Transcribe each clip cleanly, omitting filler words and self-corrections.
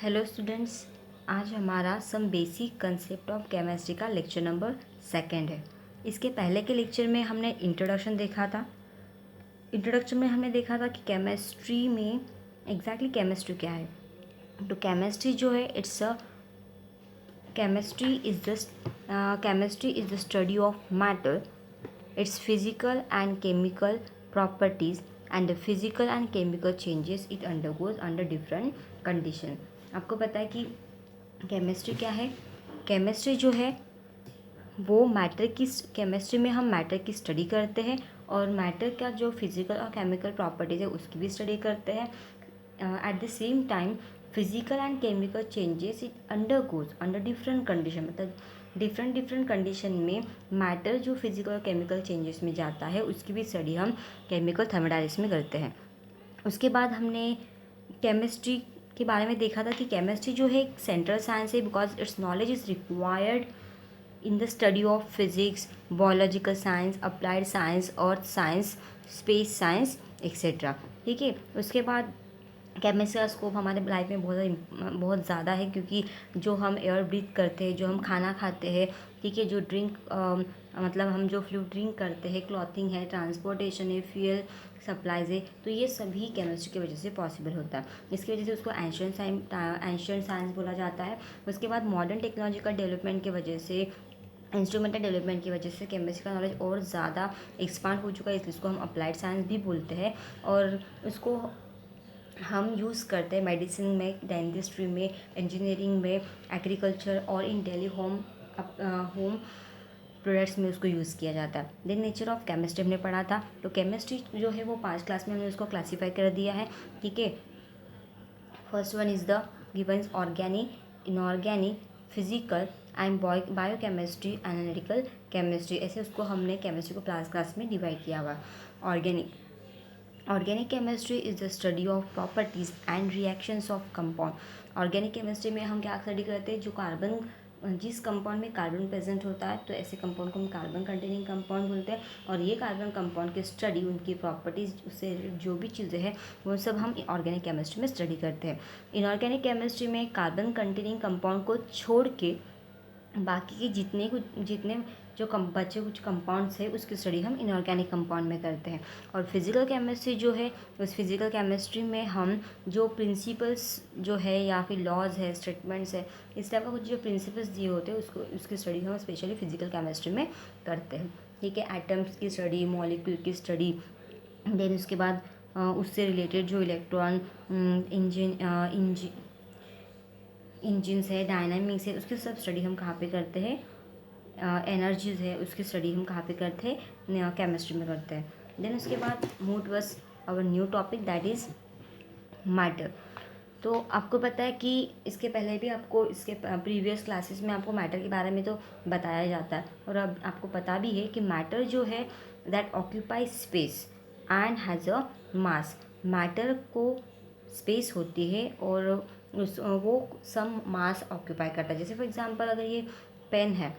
Hello students, आज हमारा some basic concept of chemistry का लेक्चर नंबर 2 है। इसके पहले के लेक्चर में हमने इंट्रोडक्शन देखा था। इंट्रोडक्शन में हमने देखा था कि केमिस्ट्री में एग्जैक्टली केमिस्ट्री क्या है। तो केमिस्ट्री जो है chemistry is the study of matter, its physical and chemical properties and the physical and chemical changes it undergoes under different condition। आपको पता है कि केमिस्ट्री क्या है। केमिस्ट्री जो है वो केमिस्ट्री में हम मैटर की स्टडी करते हैं और मैटर का जो फिजिकल और केमिकल प्रॉपर्टीज़ है उसकी भी स्टडी करते हैं। At the same time physical and chemical changes it undergoes under different condition, मतलब डिफरेंट कंडीशन में मैटर जो फिजिकल और केमिकल चेंजेस में जाता है उसकी भी स्टडी हम केमिकल थर्मोडायनामिक्स में करते हैं। उसके बाद हमने केमिस्ट्री के बारे में देखा था कि केमिस्ट्री जो है एक सेंट्रल साइंस है because it's knowledge is required in the study of physics, biological science, applied science और साइंस, स्पेस साइंस एक्सेट्रा। ठीक है। उसके बाद केमिस्ट्री का स्कोप हमारे लाइफ में बहुत ज़्यादा है क्योंकि जो हम एयर ब्रीथ करते हैं, जो हम खाना खाते हैं, ठीक है, जो ड्रिंक मतलब हम जो फ्लूइड ड्रिंक करते हैं, क्लॉथिंग है, ट्रांसपोर्टेशन है, फ्यूल सप्लाईज है, तो ये सभी केमिस्ट्री की वजह से पॉसिबल होता है। इसकी वजह से उसको एंशिएंट साइंस बोला जाता है। उसके बाद मॉडर्न टेक्नोलॉजिकल डेवलपमेंट की वजह से, इंस्ट्रूमेंटल डेवलपमेंट की वजह से केमिस्ट्री का नॉलेज और ज़्यादा एक्सपांड हो चुका है, इसलिए उसको हम अप्लाइड साइंस भी बोलते हैं। और उसको हम यूज़ करते हैं मेडिसिन में, डेंटिस्ट्री में, इंजीनियरिंग में, एग्रीकल्चर और इन डेली होम प्रोडक्ट्स में उसको यूज़ किया जाता है। देन नेचर ऑफ केमिस्ट्री हमने पढ़ा था। तो केमिस्ट्री जो है वो 5 क्लास में हमने उसको क्लासीफाई कर दिया है। ठीक है। First one is the given organic, inorganic, physical and biochemistry, analytical chemistry, ऐसे उसको हमने केमिस्ट्री को क्लास में डिवाइड किया हुआ। Organic chemistry is the study of properties and reactions of compound. Organic chemistry में हम क्या स्टडी करते हैं, जिस कंपाउंड में कार्बन प्रेजेंट होता है, तो ऐसे कंपाउंड को हम कार्बन कंटेनिंग कंपाउंड बोलते हैं। और ये कार्बन कंपाउंड की स्टडी, उनकी प्रॉपर्टीज़, उससे जो भी चीज़ें हैं वो सब हम ऑर्गेनिक केमिस्ट्री में स्टडी करते हैं। इनऑर्गेनिक केमिस्ट्री में कार्बन कंटेनिंग कंपाउंड को छोड़ के बाकी के जितने जो बचे कुछ कंपाउंड्स है उसकी स्टडी हम इनऑर्गेनिक कंपाउंड में करते हैं। और फिजिकल केमिस्ट्री जो है, उस फिजिकल केमिस्ट्री में हम जो प्रिंसिपल्स जो है या फिर लॉज है, स्टेटमेंट्स है, इस टाइप का कुछ जो प्रिंसिपल्स दिए होते हैं उसकी स्टडी हम स्पेशली फिजिकल केमिस्ट्री में करते हैं। ठीक है। एटम्स की स्टडी, मॉलिक्यूल की स्टडी, देन उसके बाद उससे रिलेटेड जो इलेक्ट्रॉन, इंजिन्स है, डायनामिक्स है, उसकी सब स्टडी हम कहाँ पे करते हैं, एनर्जीज है उसकी स्टडी हम कहाँ पे करते हैं, केमिस्ट्री में करते हैं। देन उसके बाद move towards our new topic that is matter. तो आपको पता है कि इसके पहले भी आपको इसके प्रीवियस क्लासेस में आपको मैटर के बारे में तो बताया जाता है और अब आपको पता भी है कि मैटर जो है that occupy space and has a mass. Matter को स्पेस होती है और वो सम मास ऑक्यूपाई करता है। जैसे फॉर एग्जांपल अगर ये पेन है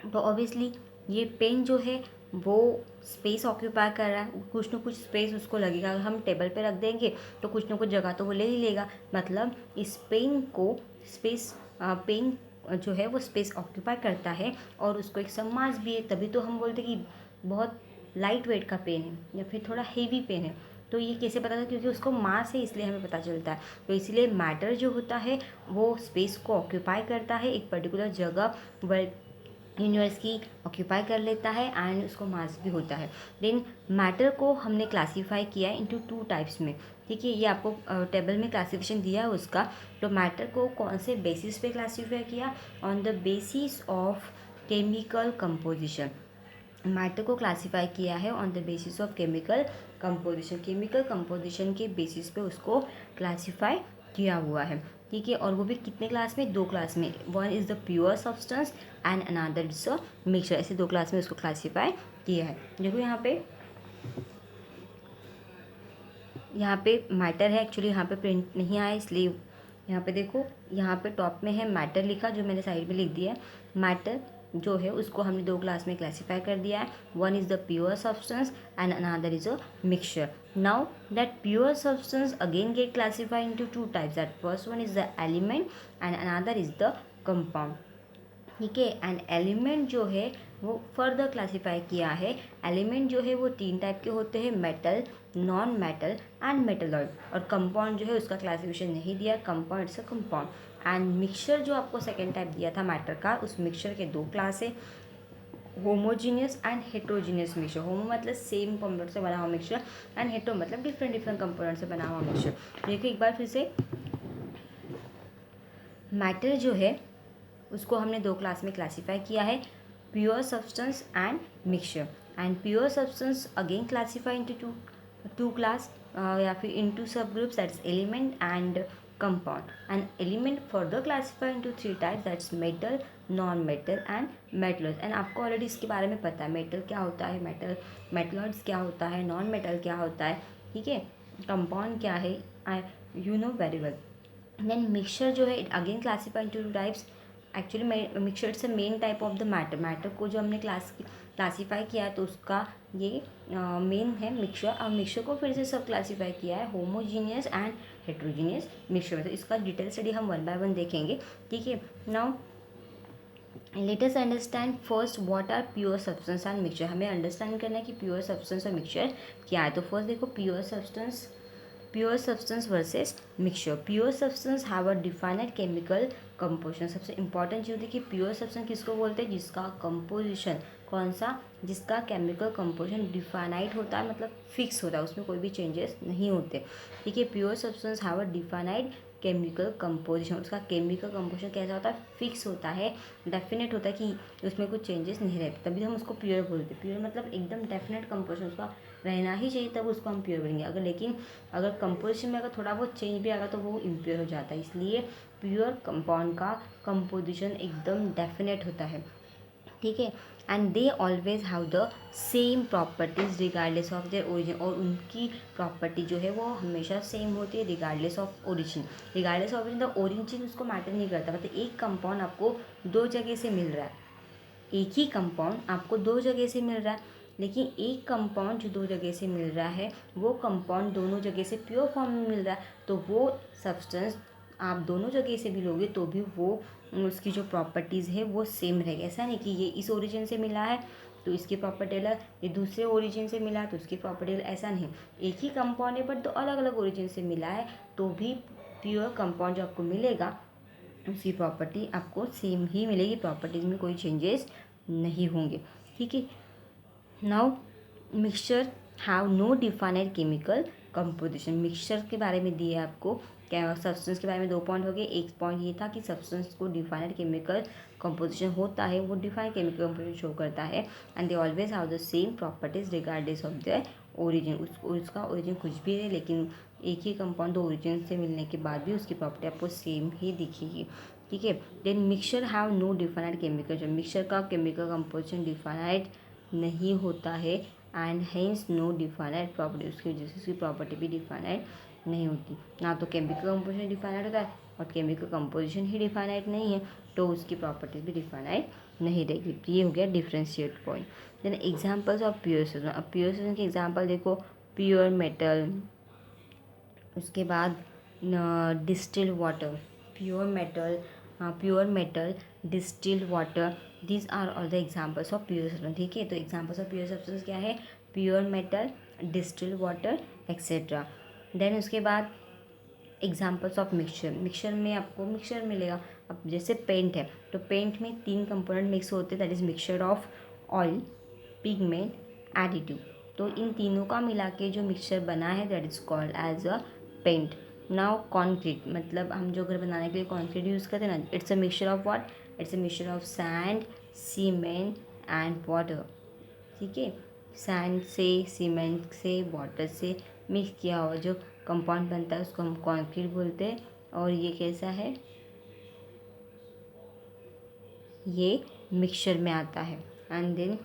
तो ऑब्वियसली ये पेन जो है वो स्पेस ऑक्यूपाई कर रहा है, कुछ ना कुछ स्पेस उसको लगेगा। अगर हम टेबल पे रख देंगे तो कुछ ना कुछ जगह तो वो ले ही लेगा। मतलब इस पेन को पेन जो है वो स्पेस ऑक्यूपाई करता है और उसको एक सम मास भी है, तभी तो हम बोलते कि बहुत लाइट वेट का पेन है या फिर थोड़ा हेवी पेन है। तो ये कैसे पता था, क्योंकि उसको मास है इसलिए हमें पता चलता है। तो इसलिए मैटर जो होता है वो स्पेस को ऑक्यूपाई करता है, एक पर्टिकुलर जगह यूनिवर्स की ऑक्यूपाई कर लेता है एंड उसको मास भी होता है। देन मैटर को हमने क्लासीफाई किया है इंटू 2 टाइप्स में। ठीक है। ये आपको टेबल में क्लासिफिकेशन दिया है उसका। तो मैटर को कौन से बेसिस पे क्लासीफाई किया, on the basis of chemical composition. Matter को क्लासीफाई किया है on the basis of chemical composition. Chemical composition के बेसिस पे उसको क्लासीफाई किया हुआ है। ठीक है। और वो भी कितने क्लास में, 2 क्लास में। One is the pure substance and another is a mixture. ऐसे 2 क्लास में उसको क्लासीफाई किया है। देखो यहाँ पे मैटर है, एक्चुअली यहाँ पे प्रिंट नहीं आया इसलिए यहाँ पे देखो, यहाँ पे टॉप में है मैटर लिखा, जो मैंने साइड में लिख दिया है। मैटर जो है उसको हमने दो क्लास में क्लासीफाई कर दिया है. One is the pure substance and another is a mixture. Now that pure substance again get classified into two types. That first one is the element and another is the compound. ठीक है. And element जो है वो further classify किया है. Element जो है वो तीन टाइप के होते हैं, metal, non metal and metalloid. और कंपाउंड जो है उसका क्लासिफिकेशन नहीं दिया. Compound it's a compound. And mixture जो आपको सेकेंड टाइप दिया था मैटर का, उस मिक्सचर के दो क्लास है, होमोजीनियस एंड हेट्रोजीनियस मिक्सचर. होमो मतलब सेम कंपोनेंट से बना हुआ मिक्सचर एंड हेट्रो मतलब डिफरेंट डिफरेंट कंपोनेंट से बना हुआ मिक्सचर. देखो एक बार फिर से, मैटर जो है उसको हमने दो क्लास में क्लासीफाई किया है, pure substance and mixture. And pure substance again classify into to class या फिर इनटू सब groups, that's element and compound. And element further classify into three types, that's metal, non metal and metalloids. And आपको already इसके बारे में पता है, metal क्या होता है, मेटलॉइड्स क्या होता है, नॉन मेटल क्या होता है. ठीक है. कंपाउंड क्या है, you know very well. Then mixture जो है it again classify into two types. Actually mixture it's a main type of the matter को जो हमने क्लासीफाई किया है तो उसका ये मेन है मिक्सचर. और मिक्सचर को फिर से सब क्लासीफाई किया है होमोजीनियस एंड हेट्रोजीनियस मिक्सचर में. तो इसका डिटेल स्टडी हम वन बाय वन देखेंगे. ठीक है. Now let us understand first what are pure substance and mixture. हमें अंडरस्टैंड करना है कि प्योर सब्सटेंस और मिक्सचर क्या है. तो फर्स्ट देखो, pure substance versus mixture. Pure substance have a defined chemical composition. सबसे इंपॉर्टेंट चीज़ है कि प्योर सब्सटेंस किसको बोलते हैं, जिसका कंपोजिशन कौन सा, जिसका केमिकल कंपोजिशन डिफाइनाइड होता है, मतलब फिक्स होता है, उसमें कोई भी चेंजेस नहीं होते. ठीक है. Pure substance have a defined chemical composition. उसका केमिकल कंपोजिशन कैसा होता है, फिक्स होता है, डेफिनेट होता है कि उसमें कुछ चेंजेस नहीं रहते, तभी हम उसको प्योर बोलते हैं. प्योर मतलब एकदम डेफिनेट कंपोजिशन उसका रहना ही चाहिए, तब उसको हम प्योर बोलेंगे. अगर कंपोजिशन में अगर थोड़ा बहुत चेंज भी आएगा तो वो इम्प्योर हो जाता है. इसलिए प्योर कंपाउंड का कंपोजिशन एकदम डेफिनेट होता है. ठीक है. And they always have the same properties regardless of their origin. और उनकी प्रॉपर्टी जो है वो हमेशा सेम होती है regardless of origin. Regardless of origin, the origin उसको मैटर नहीं करता. मतलब एक कंपाउंड आपको दो जगह से मिल रहा है, एक ही कंपाउंड आपको दो जगह से मिल रहा है, लेकिन एक कंपाउंड जो दो जगह से मिल रहा है वो कंपाउंड दोनों जगह से प्योर फॉर्म में मिल रहा है. तो वो सब्सटेंस आप दोनों जगह से भी लोगे तो भी वो उसकी जो प्रॉपर्टीज़ है वो सेम रहेगी. ऐसा नहीं कि ये इस ओरिजिन से मिला है तो इसकी प्रॉपर्टी अलग, ये दूसरे ओरिजिन से मिला है तो उसकी प्रॉपर्टी अलग. ऐसा नहीं, एक ही कंपाउंड है बट दो अलग अलग ओरिजिन से मिला है तो भी प्योर कंपाउंड जो आपको मिलेगा उसकी प्रॉपर्टी आपको सेम ही मिलेगी. प्रॉपर्टीज़ में कोई चेंजेस नहीं होंगे. ठीक है. Now mixture have no defined chemical composition. Mixture के बारे में दिए आपको, क्या सब्सटेंस के बारे में दो पॉइंट हो गए. एक पॉइंट ये था कि सब्सटेंस को डिफाइनेड केमिकल कंपोजिशन होता है, वो डिफाइंड केमिकल कंपोजिशन शो करता है. And they always have the same properties regardless of their origin. उसका ओरिजिन कुछ भी है लेकिन एक ही कंपाउंड दो ओरिजिन से मिलने के बाद भी उसकी प्रॉपर्टी आपको सेम ही दिखेगी. ठीक है. Then mixture have no defined chemical. जो मिक्सचर का केमिकल कंपोजिशन डिफाइनाइड नहीं होता है and hence no defined property. उसकी वजह से उसकी प्रॉपर्टी भी डिफाइनाइड नहीं होती. ना तो केमिकल कंपोजिशन डिफाइनाइड होता है और केमिकल कंपोजिशन ही डिफाइनाइड नहीं है तो उसकी प्रॉपर्टीज भी डिफाइनाइड नहीं रहेगी. ये हो गया differentiate point. Then examples of pure substance. अब प्योर सब्सटेंस के एग्जांपल देखो, प्योर मेटल, उसके बाद distil water, pure metal, distilled water, these are all the examples of pure substance. ठीक है. तो एग्जाम्पल्स ऑफ प्योर सब्सटेंस क्या है, pure metal, distilled water etcetera. Then उसके बाद एग्जाम्पल्स ऑफ मिक्सचर. मिक्सचर में आपको मिक्सचर मिलेगा. अब जैसे पेंट है तो पेंट में तीन कंपोनेंट मिक्स होते हैं, that is mixture of oil, pigment, additive. तो इन तीनों का मिला के जो मिक्सचर बना है that is called as a paint. Now concrete, मतलब हम जो घर बनाने के लिए कॉन्क्रीट यूज़ करते हैं ना, it's a mixture of what, it's a mixture of sand, cement and water. ठीक है. सैंड से, सीमेंट से, वाटर से मिक्स किया हुआ जो कंपाउंड बनता है उसको हम कॉन्क्रीट बोलते हैं. और ये कैसा है, ये मिक्सचर में आता है. एंड देन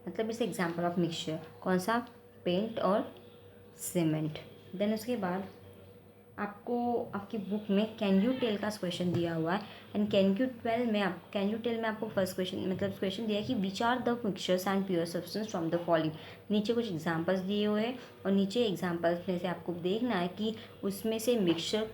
मतलब इस एग्जाम्पल ऑफ मिक्सचर कौन सा, पेंट और सीमेंट. देन उसके बाद आपको आपकी बुक में कैन यू टेल का क्वेश्चन दिया हुआ है, एंड कैन यू टेल में आपको फर्स्ट क्वेश्चन मतलब क्वेश्चन दिया है कि which are the mixtures and pure substance from the following. नीचे कुछ एग्जांपल्स दिए हुए हैं और नीचे एग्जांपल्स में से आपको देखना है कि उसमें से मिक्सचर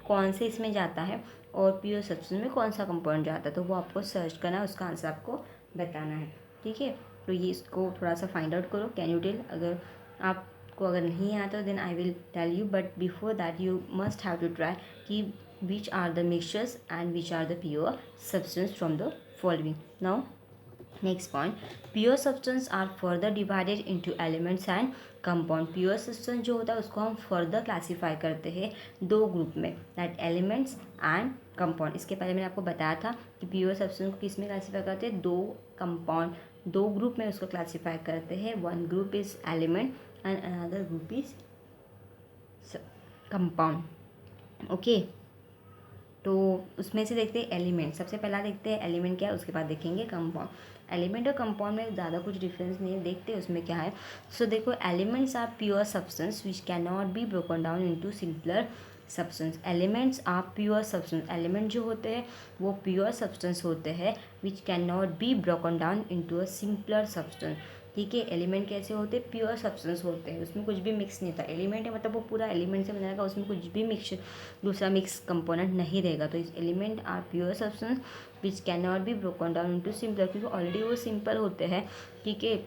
कौन से इसमें जाता है और प्योर सब्सटेंस में कौन सा कंपाउंड जाता है, तो वो आपको सर्च करना है, उसका आंसर आपको बताना है। ठीक है, तो ये इसको थोड़ा सा फाइंड आउट करो कैन यू टेल। अगर नहीं आता then I will tell you, but before that you must have to try कि which are the mixtures and which are the pure substance from the following. Now next point, pure substance are further divided into elements and compound. Pure substance जो होता है उसको हम further classify करते हैं दो group में, दैट एलिमेंट्स एंड कंपाउंड। इसके पहले मैंने आपको बताया था कि प्योर सब्सटेंस को किस में क्लासीफाई करते हैं, दो कंपाउंड, दो ग्रुप में उसको क्लासीफाई करते हैं। One group is element and another group is compound. Okay, तो उसमें से देखते हैं एलिमेंट। सबसे पहला देखते हैं एलिमेंट क्या है, उसके बाद देखेंगे कंपाउंड। एलिमेंट और कंपाउंड में ज़्यादा कुछ डिफरेंस नहीं है, देखते हैं उसमें क्या है। सो देखो, elements are pure substance which can not be broken down into simpler substance. Elements are pure substance, element जो होते हैं वो प्योर सब्सटेंस होते हैं which can not be broken down into a simpler substance. ठीक है, एलिमेंट कैसे होते हैं, प्योर सब्सटेंस होते हैं, उसमें कुछ भी मिक्स नहीं होता। एलिमेंट है मतलब वो पूरा एलिमेंट से बना रहेगा, उसमें कुछ भी मिक्स दूसरा मिक्स कंपोनेंट नहीं रहेगा। तो इस element are pure substance which can not be broken down into simpler, क्योंकि ऑलरेडी वो सिंपल होते हैं। ठीक है,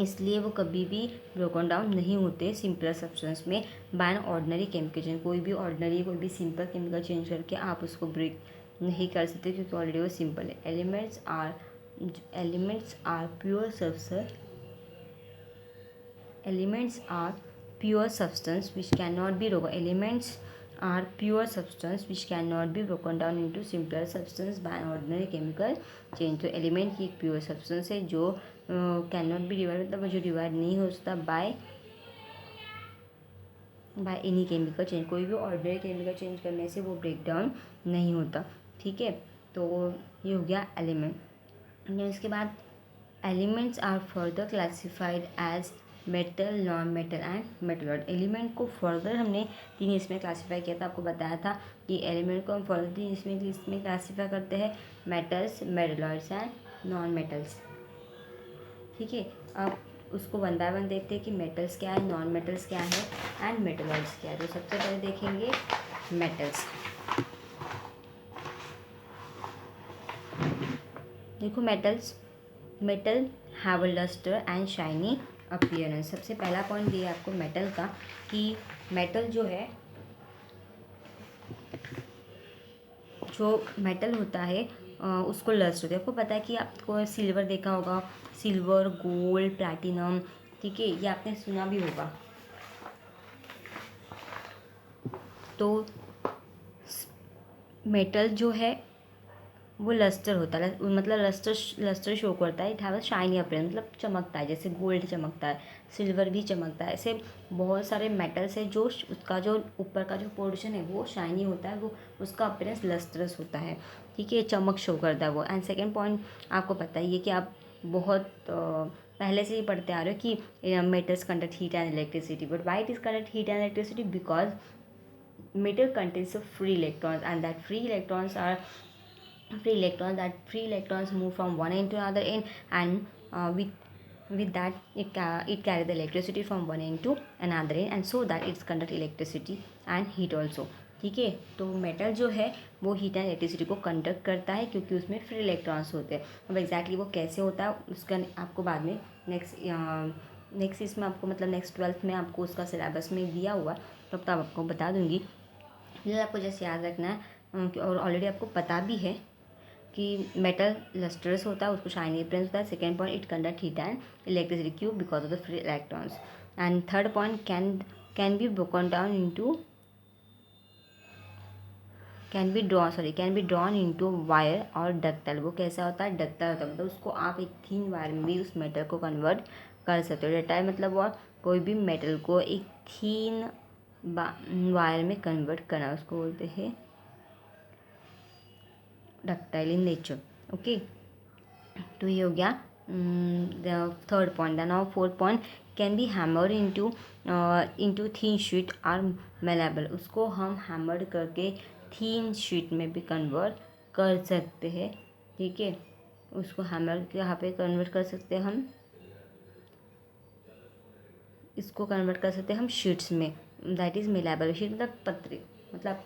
इसलिए वो कभी भी ब्रोकन डाउन नहीं होते सिंपलर सब्सटेंस में by an ordinary chemical change. कोई भी सिंपल केमिकल चेंज करके आप उसको ब्रेक नहीं कर सकते, क्योंकि ऑलरेडी वो सिंपल है। Elements are pure substance, elements are pure substance which cannot be broken, elements are pure substance which cannot be broken down into simpler substance by an ordinary chemical change। तो element की एक pure substance है जो can not B divide, मतलब जो divide नहीं हो सकता बाय एनी केमिकल चेंज। कोई भी ऑर्डिनरी केमिकल चेंज करने से वो ब्रेक डाउन नहीं होता। ठीक है, तो ये हो गया एलिमेंट। इसके बाद elements are further classified as metal, non metal and metalloid. Element को फर्दर हमने तीन इसमें क्लासीफाई किया था, आपको बताया था कि एलिमेंट को हम फर्दर तीन इसमें क्लासीफाई करते हैं, metals, metalloids and non metals. ठीक है, अब उसको वन बाय वन देखते हैं कि मेटल्स क्या है, नॉन मेटल्स क्या है एंड मेटलॉइड्स क्या है। तो सबसे पहले देखेंगे मेटल्स। देखो metal have a lustre and shiny appearance. सबसे पहला पॉइंट दिया आपको मेटल का कि मेटल जो है, जो मेटल होता है उसको लस्ट होता है। आपको पता है कि आपको सिल्वर देखा होगा, सिल्वर, गोल्ड, प्लैटिनम। ठीक है, ये आपने सुना भी होगा। तो मेटल जो है वो लस्टर होता है, मतलब लस्टर शो करता है। It have a shiny appearance, मतलब चमकता है, जैसे गोल्ड चमकता है, सिल्वर भी चमकता है। ऐसे बहुत सारे मेटल्स है जो उसका जो ऊपर का जो पोर्शन है वो शाइनी होता है, वो उसका अपीयरेंस लस्ट्रस होता है। ठीक है, चमक शो करता है वो। एंड सेकेंड पॉइंट आपको पता ही है कि आप बहुत पहले से ही पढ़ते आ रहे हो कि metals conduct heat and electricity. But why it is conduct heat and electricity? Because metal contains of free electrons, and that free electrons move from one end to another end, and with that it carry the electricity from one end to another end, and so that it's conduct electricity and heat also। ठीक है, तो metal जो है वो heat and electricity को conduct करता है क्योंकि उसमें फ्री इलेक्ट्रॉन्स होते हैं। अब एग्जैक्टली वो कैसे होता है उसका आपको बाद में नेक्स्ट इसमें आपको मतलब नेक्स्ट 12th में आपको उसका सिलेबस में दिया हुआ, तब आपको बता दूंगी। फिर आपको जैसे याद रखना है और ऑलरेडी आपको पता भी है कि मेटल लस्टरस होता है, उसको शाइनी अपीयरेंस होता है। Second point, it conduct heat and electricity, क्यों? Because of the free electrons. And third point, can be broken down into can be drawn into wire और डक्टाइल। वो कैसा होता है? डक्टाइल होता है, मतलब उसको आप एक थीन वायर में भी उस मेटल को कन्वर्ट कर सकते हो। डक्टाइल मतलब वो कोई भी मेटल को एक थीन वायर में कन्वर्ट करना, उसको बोलते हैं डक्टाइल इन नेचर। ओके, तो ये हो गया the third point. Now fourth point, can be hammered into thin sheet are malleable, उसको हम हैमर्ड करके थीन शीट में भी कन्वर्ट कर सकते हैं। ठीक है, उसको हैमर यहाँ पे कन्वर्ट कर सकते हैं हम, इसको कन्वर्ट कर सकते हैं हम शीट्स में, दैट इज़ मेलेबल शीट मतलब पतरे, मतलब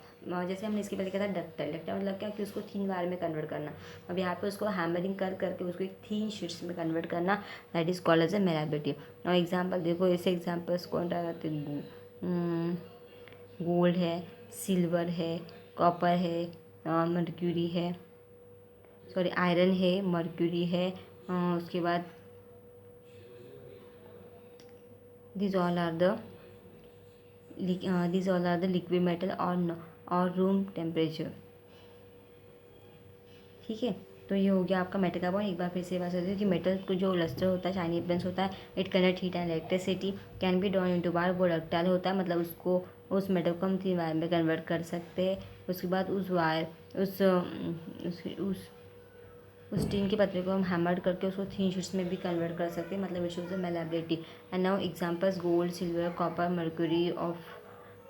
जैसे हमने इसके पहले कहा था डक्टाइल, डक्टाइल मतलब क्या कि उसको थीन वायर में कन्वर्ट करना। अब यहाँ पे उसको हैमरिंग कर करके उसको एक थीन शीट्स में कन्वर्ट करना, that is called as a malleability. और एग्जांपल देखो, ऐसे एग्जांपल्स कौन रहते हैं, गोल्ड है, सिल्वर है, कॉपर है, मर्क्यूरी है, सॉरी आयरन है, मर्क्यूरी है, उसके बाद these all are the liquid metal और रूम टेम्परेचर। ठीक है, तो ये हो गया आपका मेटल का पॉइंट। एक बार फिर से बात करते हैं कि मेटल को जो लस्टर होता है, शाइनी अपीयरेंस होता है, it conduct heat and electricity, can be drawn into wire, वो डक्टाइल होता है, मतलब उसको उस मेटल को हम थीन वायर में कन्वर्ट कर सकते हैं। उसके बाद उस वायर उस टीन के पतरे को हम हैमर्ड करके उसको थीन शीट्स में भी कन्वर्ट कर सकते हैं, मतलब it shows the malleability. And now examples, gold, silver, copper,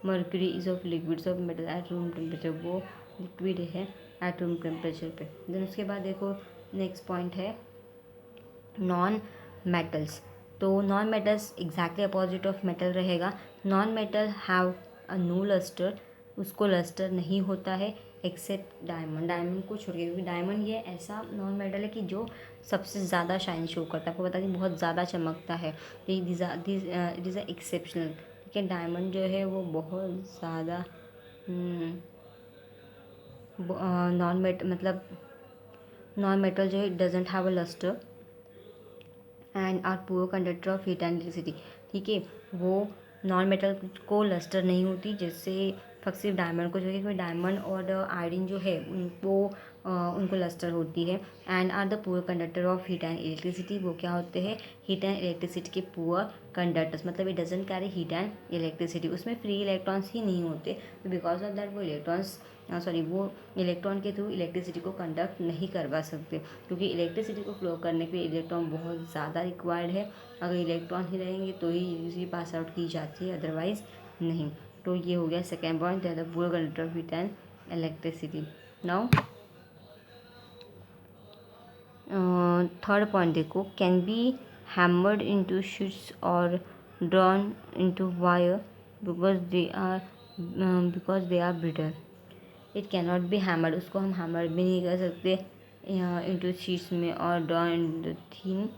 mercury is of liquids of metal at room temperature, वो लिक्विड है एट रूम टेम्परेचर पे। देन उसके बाद देखो नेक्स्ट पॉइंट है नॉन मेटल्स। तो non metals exactly opposite of metal रहेगा। Non metal have a no lustre, उसको लस्टर नहीं होता है एक्सेप्ट डायमंड, डायमंड को छोड़ के, क्योंकि डायमंड ये ऐसा नॉन मेटल है कि जो सबसे ज़्यादा शाइन शो करता है, आपको पता है कि बहुत ज़्यादा चमकता है, तो इट इज़ अ एक्सेप्शनल। ठीक है, डायमंड जो है वो बहुत ज़्यादा नॉन मेटल जो है it doesn't have a lustre and are poor conductor of heat and electricity. ठीक है, वो नॉन मेटल को लस्टर नहीं होती, जैसे सिर्फ डायमंड को जो है, डायमंड और आयरन जो है उनको लस्टर होती है। And are the poor conductor of heat and electricity, वो क्या होते हैं, हीट एंड इलेक्ट्रिसिटी के पुअर कंडक्टर्स, मतलब it doesn't carry heat and electricity, उसमें फ्री इलेक्ट्रॉन्स ही नहीं होते, तो बिकॉज ऑफ दैट वो इलेक्ट्रॉन के थ्रू इलेक्ट्रिसिटी को कंडक्ट नहीं करवा सकते, क्योंकि इलेक्ट्रिसिटी को फ्लो करने के लिए इलेक्ट्रॉन बहुत ज़्यादा रिक्वायर्ड है। अगर इलेक्ट्रॉन ही रहेंगे तो ही यूजली पास आउट की जाती है, अदरवाइज नहीं। तो ये हो गया second point, the poor conductor of heat and electricity. Now third point देखो, can be hammered into sheets और drawn into wire because they are brittle. It can not be hammered, उसको हम हैमर भी नहीं कर सकते इंटू शीट्स में, और ड्रॉ इंटू थीन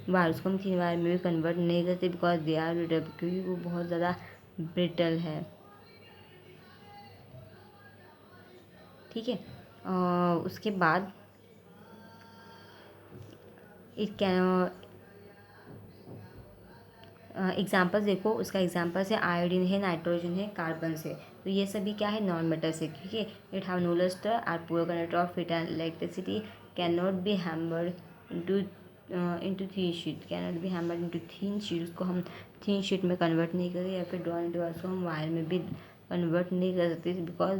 वायर, उसको हम थीन वायर में भी कन्वर्ट नहीं करते बिकॉज दे आर ब्रिटल, क्योंकि वो बहुत ज़्यादा ब्रिटल है। ठीक है, उसके बाद इट कैन एग्जाम्पल्स देखो, उसका एग्जाम्पल्स है आयोडीन है, नाइट्रोजन है, कार्बन से, तो ये सभी क्या है, नॉन मेटल से। ठीक है, it have no lustre, are poor conductor of heat and electricity, can not be hammered into thin sheet, can not be hammered into thin sheet, उसको हम थीन शीट में कन्वर्ट नहीं करते, या फिर ड्रॉ इंटू उसको हम वायर में भी कन्वर्ट नहीं कर सकते, because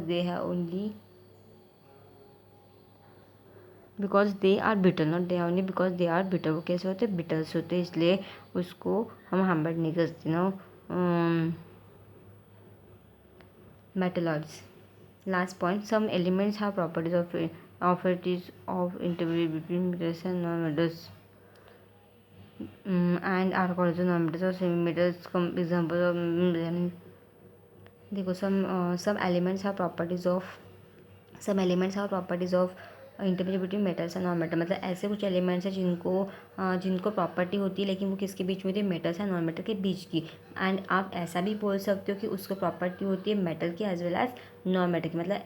they are bitter, not they only because they are bitter, वो कैसे होते हैं, बिटल्स होते हैं, इसलिए उसको हम हैमर्ड नहीं कर सकते ना। Metalloids, last point, some elements have properties of intermediate between metals and non metals and are called non metals और सेमी मेटल्स। एग्जाम्पल देखो, some elements have properties of intermediate between metals and non metal, मतलब ऐसे कुछ elements हैं जिनको property होती है, लेकिन वो किसके बीच में होती है, मेटल्स एंड नॉन मेटल के बीच की। एंड आप ऐसा भी बोल सकते हो कि उसको प्रॉपर्टी होती है मेटल की as well as non metal की, मतलब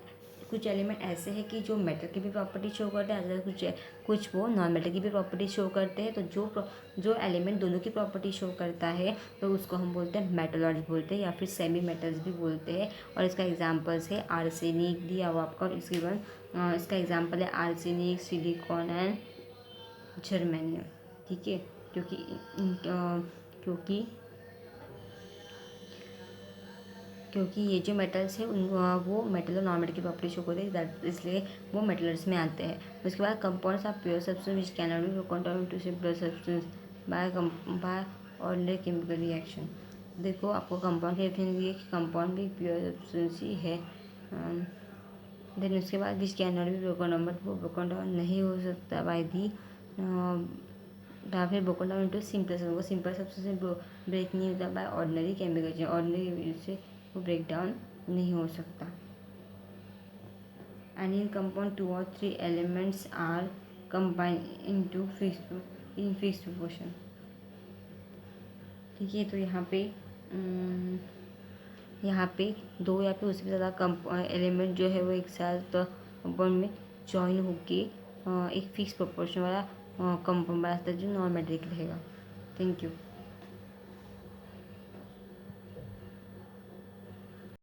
कुछ एलिमेंट ऐसे हैं कि जो मेटल की भी प्रॉपर्टी शो करते हैं, एज वेल कुछ वो नॉन मेटल की भी प्रॉपर्टी शो करते हैं। तो जो एलिमेंट दोनों की प्रॉपर्टी शो करता है तो उसको हम बोलते हैं मेटलॉइड्स बोलते हैं, या फिर सेमी मेटल्स भी बोलते हैं। और इसका एग्जांपल्स है आर्सेनिक दिया हुआ आपका, और इसका एग्जांपल है आर्सेनिक, सिलिकॉन एंड जर्मेनियम। ठीक है, क्योंकि ये जो मेटल्स है वो मेटल और नॉन मेटल की प्रॉपर्टी शो करते हैं, इसलिए वो मेटल्स में आते हैं। उसके बाद compounds of pure substance which can not be broken down into simpler substance by ordinary chemical reaction. देखो आपको कंपाउंड की डेफिनेशन दी है कि कंपाउंड भी प्योर सब्सटेंस ही है। देन उसके बाद विच can not be broken down, but वो ब्रोकन डाउन नहीं हो सकता बाय दी या फिर broken down into simple substance. वो सिंपल सब्सटेंस में ब्रेक नहीं होता बाय ऑर्डिनरी केमिकल, ऑर्डिनरी से वो ब्रेक डाउन नहीं हो सकता। And in compound 2 or 3 elements are combine into in fixed proportion. ठीक है, तो यहाँ पे 2 या फिर उससे भी ज़्यादा एलिमेंट जो है वो एक साथ कंपाउंड में जॉइन होके एक फिक्स प्रोपोर्शन वाला कंपाउंड बनाता है जो नॉन मेटेलिक रहेगा। Thank you.